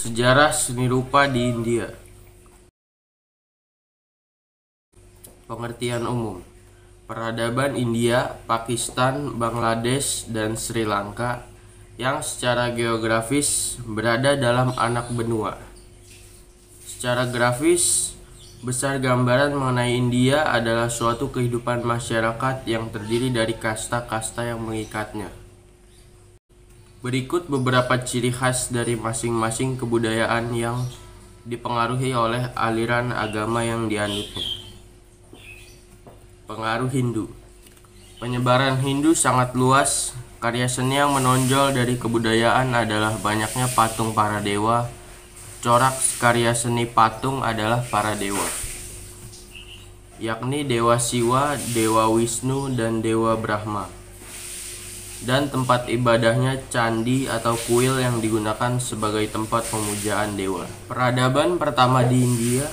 Sejarah seni rupa di India. Pengertian umum. Peradaban India, Pakistan, Bangladesh, dan Sri Lanka yang secara geografis berada dalam anak benua. Secara grafis, besar gambaran mengenai India adalah suatu kehidupan masyarakat yang terdiri dari kasta-kasta yang mengikatnya. Berikut beberapa ciri khas dari masing-masing kebudayaan yang dipengaruhi oleh aliran agama yang dianutnya. Pengaruh Hindu. Penyebaran Hindu sangat luas. Karya seni yang menonjol dari kebudayaan adalah banyaknya patung para dewa. Corak karya seni patung adalah para dewa, yakni Dewa Siwa, Dewa Wisnu, dan Dewa Brahma. Dan tempat ibadahnya candi atau kuil yang digunakan sebagai tempat pemujaan dewa. Peradaban pertama di India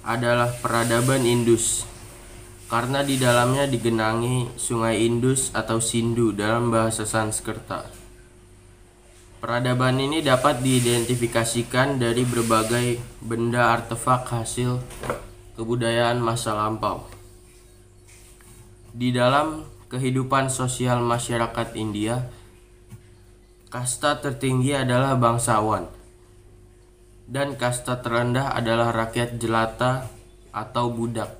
adalah peradaban Indus, karena di dalamnya digenangi sungai Indus atau Sindhu dalam bahasa Sanskerta. Peradaban ini dapat diidentifikasikan dari berbagai benda artefak hasil kebudayaan masa lampau. Di dalam kehidupan sosial masyarakat India, kasta tertinggi adalah bangsawan, dan kasta terendah adalah rakyat jelata atau budak.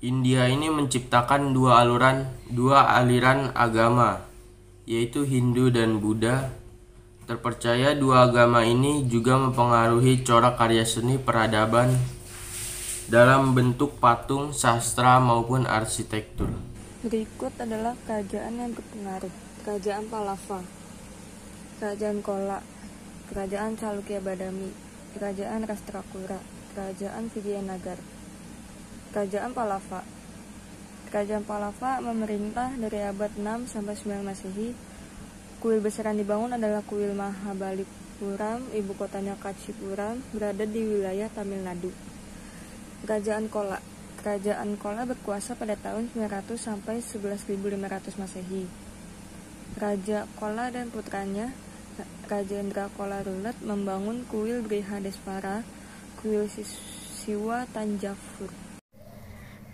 India ini menciptakan dua aliran agama, yaitu Hindu dan Buddha. Terpercaya dua agama ini juga mempengaruhi corak karya seni peradaban dalam bentuk patung, sastra, maupun arsitektur. Berikut adalah kerajaan yang berpengaruh. Kerajaan Pallava, Kerajaan Chola, Kerajaan Chalukya Badami, Kerajaan Rashtrakuta, Kerajaan Vijayanagar. Kerajaan Pallava. Kerajaan Pallava memerintah dari abad 6 sampai 9 Masehi. Kuil besar yang dibangun adalah Kuil Mahabalipuram, ibu kotanya Kanchipuram, berada di wilayah Tamil Nadu. Kerajaan Chola. Kerajaan Chola berkuasa pada tahun 900 sampai 11.500 Masehi. Raja Chola dan putranya, Rajendra Chola Rulet, membangun kuil Brihadeswara, kuil Siwa Tanjavur.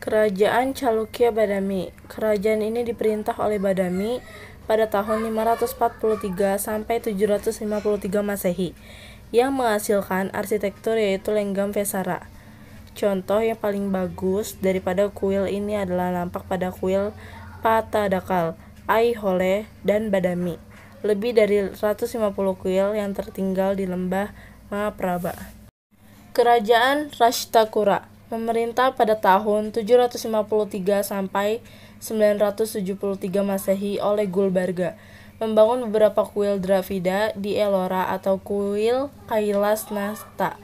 Kerajaan Chalukya Badami. Kerajaan ini diperintah oleh Badami pada tahun 543 sampai 753 Masehi, yang menghasilkan arsitektur yaitu Lenggam Vesara. Contoh yang paling bagus daripada kuil ini adalah nampak pada kuil Patadakal, Aihole, dan Badami. Lebih dari 150 kuil yang tertinggal di lembah Mahaprabha. Kerajaan Rashtrakuta memerintah pada tahun 753 sampai 973 Masehi oleh Gulbarga, membangun beberapa kuil Dravida di Ellora atau kuil Kailas Nasta.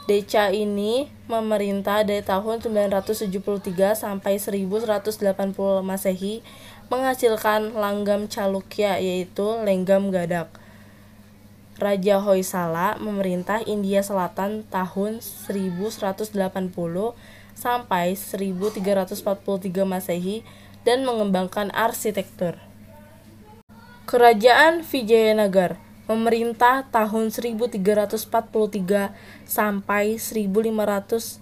Deca ini memerintah dari tahun 973 sampai 1180 Masehi, menghasilkan langgam Chalukya yaitu Lenggam Gadak. Raja Hoysala memerintah India Selatan tahun 1180 sampai 1343 Masehi dan mengembangkan arsitektur. Kerajaan Vijayanagar memerintah tahun 1343 sampai 1565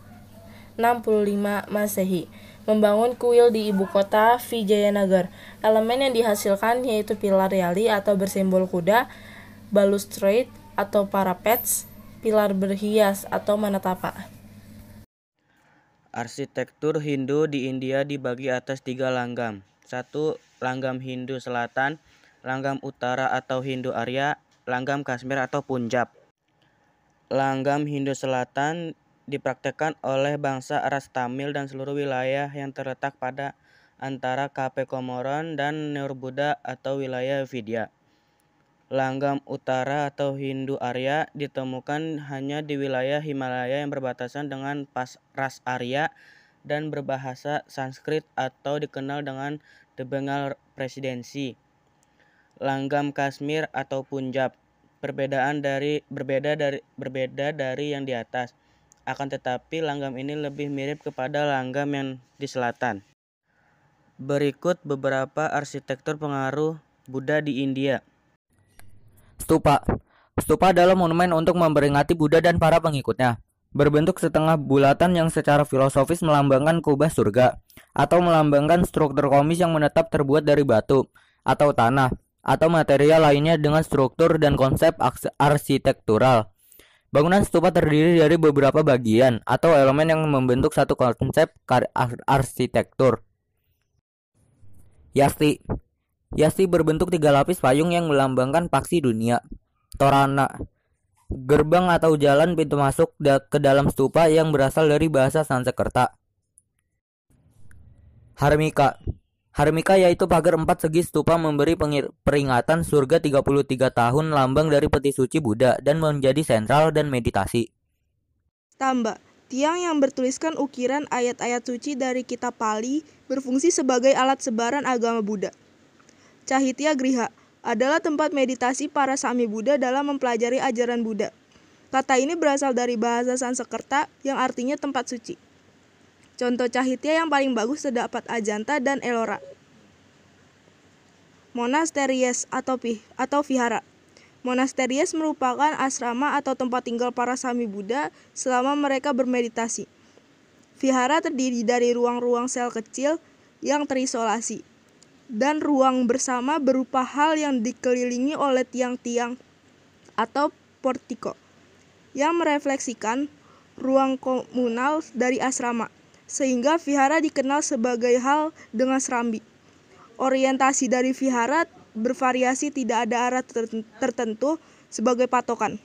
Masehi, membangun kuil di ibu kota Vijayanagar. Elemen yang dihasilkan yaitu pilar yali atau bersimbol kuda, balustrade atau parapets, pilar berhias atau manatapa. Arsitektur Hindu di India dibagi atas 3 langgam. 1. Langgam Hindu Selatan, langgam Utara atau Hindu Arya, langgam Kashmir atau Punjab. Langgam Hindu Selatan dipraktekkan oleh bangsa ras Tamil dan seluruh wilayah yang terletak pada antara Cape Comoros dan Nerbudda atau wilayah Vidya. Langgam Utara atau Hindu Arya ditemukan hanya di wilayah Himalaya yang berbatasan dengan ras Arya dan berbahasa Sanskrit atau dikenal dengan The Bengal Presidency. Langgam Kashmir atau Punjab berbeda dari yang di atas. Akan tetapi langgam ini lebih mirip kepada langgam yang di selatan. Berikut beberapa arsitektur pengaruh Buddha di India. Stupa. Stupa adalah monumen untuk memperingati Buddha dan para pengikutnya. Berbentuk setengah bulatan yang secara filosofis melambangkan kubah surga, atau melambangkan struktur komis yang menetap terbuat dari batu, atau tanah, atau material lainnya dengan struktur dan konsep arsitektural. Bangunan stupa terdiri dari beberapa bagian atau elemen yang membentuk satu konsep arsitektur. Yasti. Yasti berbentuk 3 lapis payung yang melambangkan paksi dunia. Torana, gerbang atau jalan pintu masuk ke dalam stupa yang berasal dari bahasa Sanskerta. Harmika. Harmika yaitu pagar 4 segi stupa memberi peringatan surga 33 tahun, lambang dari peti suci Buddha dan menjadi sentral dan meditasi. Tamba, tiang yang bertuliskan ukiran ayat-ayat suci dari kitab Pali berfungsi sebagai alat sebaran agama Buddha. Cahitya Griha adalah tempat meditasi para Sami Buddha dalam mempelajari ajaran Buddha. Kata ini berasal dari bahasa Sanskerta yang artinya tempat suci. Contoh cahitya yang paling bagus terdapat Ajanta dan Ellora. Monasteries atau vihara. Monasteries merupakan asrama atau tempat tinggal para Sami Buddha selama mereka bermeditasi. Vihara terdiri dari ruang-ruang sel kecil yang terisolasi, dan ruang bersama berupa hal yang dikelilingi oleh tiang-tiang atau portiko yang merefleksikan ruang komunal dari asrama, sehingga vihara dikenal sebagai hal dengan serambi. Orientasi dari vihara bervariasi, tidak ada arah tertentu sebagai patokan.